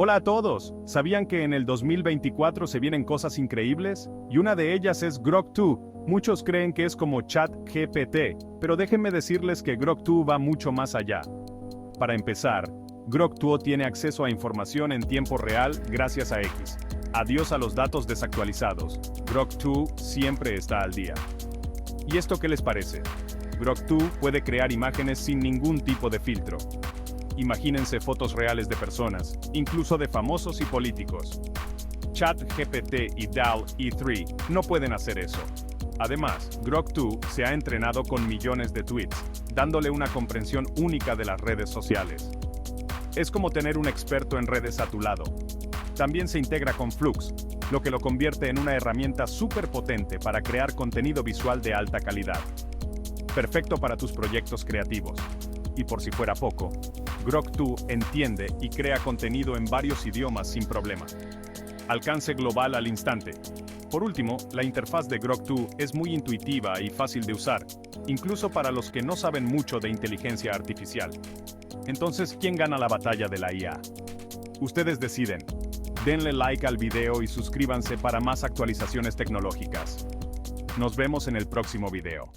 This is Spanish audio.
Hola a todos, ¿sabían que en el 2024 se vienen cosas increíbles? Y una de ellas es Grok 2. Muchos creen que es como ChatGPT, pero déjenme decirles que Grok 2 va mucho más allá. Para empezar, Grok 2 tiene acceso a información en tiempo real gracias a X. Adiós a los datos desactualizados. Grok 2 siempre está al día. ¿Y esto qué les parece? Grok 2 puede crear imágenes sin ningún tipo de filtro. Imagínense fotos reales de personas, incluso de famosos y políticos. ChatGPT y DALL-E 3 no pueden hacer eso. Además, Grok 2 se ha entrenado con millones de tweets, dándole una comprensión única de las redes sociales. Es como tener un experto en redes a tu lado. También se integra con Flux, lo que lo convierte en una herramienta súper potente para crear contenido visual de alta calidad. Perfecto para tus proyectos creativos. Y por si fuera poco, Grok 2 entiende y crea contenido en varios idiomas sin problema. Alcance global al instante. Por último, la interfaz de Grok 2 es muy intuitiva y fácil de usar, incluso para los que no saben mucho de inteligencia artificial. Entonces, ¿quién gana la batalla de la IA? Ustedes deciden. Denle like al video y suscríbanse para más actualizaciones tecnológicas. Nos vemos en el próximo video.